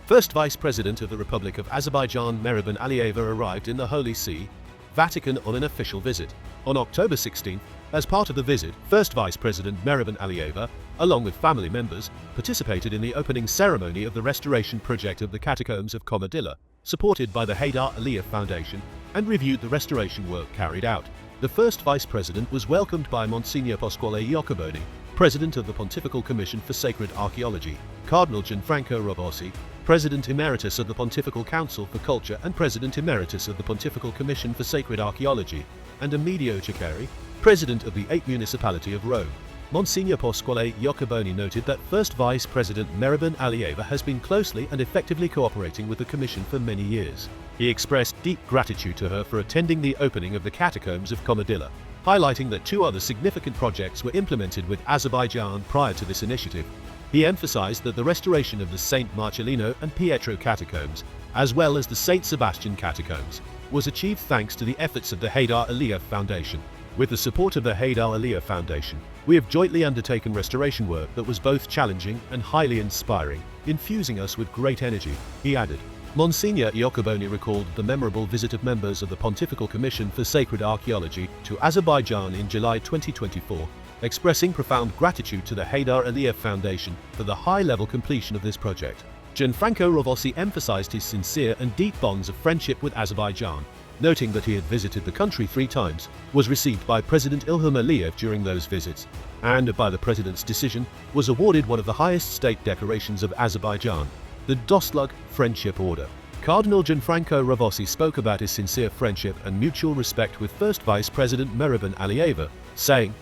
First Vice President of the Republic of Azerbaijan Merab Aliyeva arrived in the Holy See, Vatican on an official visit. On October 16, as part of the visit, First Vice President Merab Aliyeva, along with family members, participated in the opening ceremony of the restoration project of the Catacombs of Commodilla, supported by the Haydar Aliyev Foundation, and reviewed the restoration work carried out. The First Vice President was welcomed by Monsignor Pasquale Iacoboni, President of the Pontifical Commission for Sacred Archaeology, Cardinal Gianfranco Ravasi, President Emeritus of the Pontifical Council for Culture and President Emeritus of the Pontifical Commission for Sacred Archaeology, and Emilio Ceccheri, President of the 8th Municipality of Rome. Monsignor Pasquale Iacoboni noted that First Vice President Merab Aliyeva has been closely and effectively cooperating with the Commission for many years. He expressed deep gratitude to her for attending the opening of the Catacombs of Commodilla, highlighting that 2 other significant projects were implemented with Azerbaijan prior to this initiative. He emphasized that the restoration of the St. Marcellino and Pietro catacombs, as well as the St. Sebastian catacombs, was achieved thanks to the efforts of the Haydar Aliyev Foundation. With the support of the Haydar Aliyev Foundation, we have jointly undertaken restoration work that was both challenging and highly inspiring, infusing us with great energy, he added. Monsignor Iacoboni recalled the memorable visit of members of the Pontifical Commission for Sacred Archaeology to Azerbaijan in July 2024, expressing profound gratitude to the Haydar Aliyev Foundation for the high-level completion of this project. Gianfranco Ravasi emphasized his sincere and deep bonds of friendship with Azerbaijan, noting that he had visited the country 3 times, was received by President Ilham Aliyev during those visits, and, by the President's decision, was awarded one of the highest state decorations of Azerbaijan, the Dostluk Friendship Order. Cardinal Gianfranco Ravasi spoke about his sincere friendship and mutual respect with First Vice President Merab Aliyeva, saying,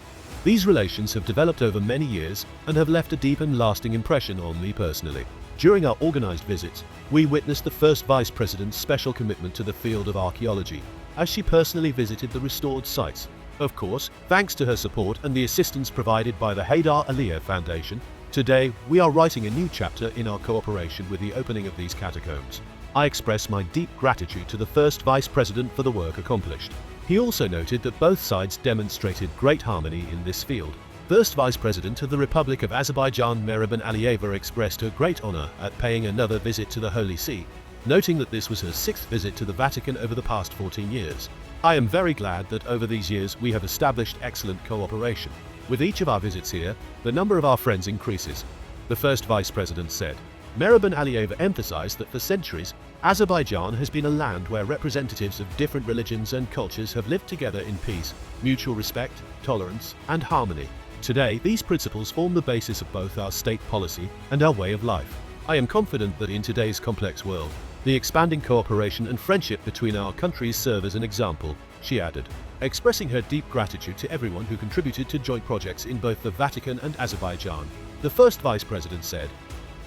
"These relations have developed over many years and have left a deep and lasting impression on me personally. During our organized visits, we witnessed the First Vice President's special commitment to the field of archaeology, as she personally visited the restored sites. Of course, thanks to her support and the assistance provided by the Haydar Aliyev Foundation, today we are writing a new chapter in our cooperation with the opening of these catacombs. I express my deep gratitude to the First Vice President for the work accomplished." He also noted that both sides demonstrated great harmony in this field. First Vice President of the Republic of Azerbaijan Merab Aliyeva expressed her great honor at paying another visit to the Holy See, noting that this was her 6th visit to the Vatican over the past 14 years. "I am very glad that over these years we have established excellent cooperation. With each of our visits here, the number of our friends increases," the First Vice President said. Merab Aliyeva emphasized that for centuries, Azerbaijan has been a land where representatives of different religions and cultures have lived together in peace, mutual respect, tolerance, and harmony. Today, these principles form the basis of both our state policy and our way of life. I am confident that in today's complex world, the expanding cooperation and friendship between our countries serve as an example, she added, expressing her deep gratitude to everyone who contributed to joint projects in both the Vatican and Azerbaijan. The First Vice President said,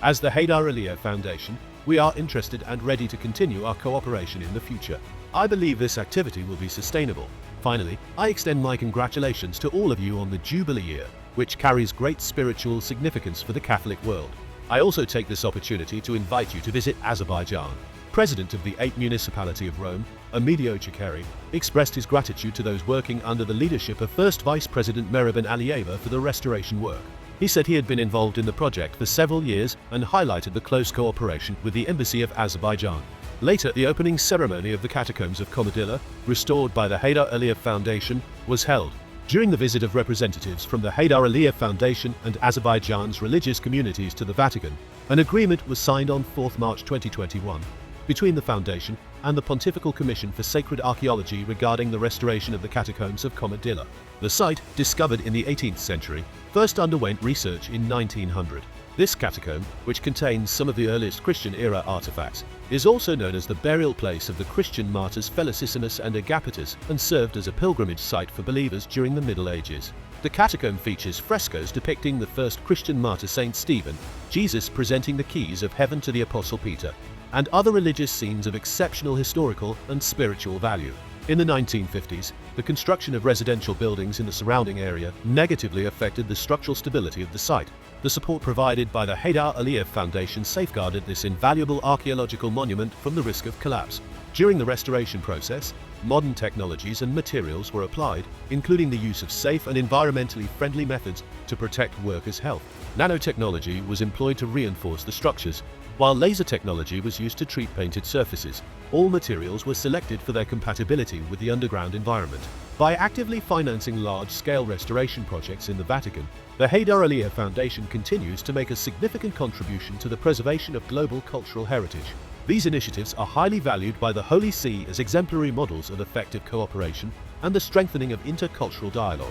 "As the Haydar Aliyev Foundation, we are interested and ready to continue our cooperation in the future. I believe this activity will be sustainable. Finally, I extend my congratulations to all of you on the Jubilee year, which carries great spiritual significance for the Catholic world. I also take this opportunity to invite you to visit Azerbaijan." President of the 8th Municipality of Rome, Emilio Ceccheri, expressed his gratitude to those working under the leadership of First Vice President Merab Aliyeva for the restoration work. He said he had been involved in the project for several years and highlighted the close cooperation with the Embassy of Azerbaijan. Later, the opening ceremony of the Catacombs of Commodilla, restored by the Haydar Aliyev Foundation, was held. During the visit of representatives from the Haydar Aliyev Foundation and Azerbaijan's religious communities to the Vatican, an agreement was signed on 4 March 2021 between the Foundation and the Pontifical Commission for Sacred Archaeology regarding the restoration of the Catacombs of Commodilla. The site, discovered in the 18th century, first underwent research in 1900. This catacomb, which contains some of the earliest Christian-era artifacts, is also known as the burial place of the Christian martyrs Felicissimus and Agapetus and served as a pilgrimage site for believers during the Middle Ages. The catacomb features frescoes depicting the first Christian martyr Saint Stephen, Jesus presenting the keys of heaven to the Apostle Peter, and other religious scenes of exceptional historical and spiritual value. In the 1950s, the construction of residential buildings in the surrounding area negatively affected the structural stability of the site. The support provided by the Haydar Aliyev Foundation safeguarded this invaluable archaeological monument from the risk of collapse. During the restoration process, Modern technologies and materials were applied, including the use of safe and environmentally friendly methods to protect workers' health. Nanotechnology was employed to reinforce the structures, while laser technology was used to treat painted surfaces. All materials were selected for their compatibility with the underground environment. By actively financing large-scale restoration projects in the Vatican, the Haydar Aliyev Foundation continues to make a significant contribution to the preservation of global cultural heritage. These initiatives are highly valued by the Holy See as exemplary models of effective cooperation and the strengthening of intercultural dialogue.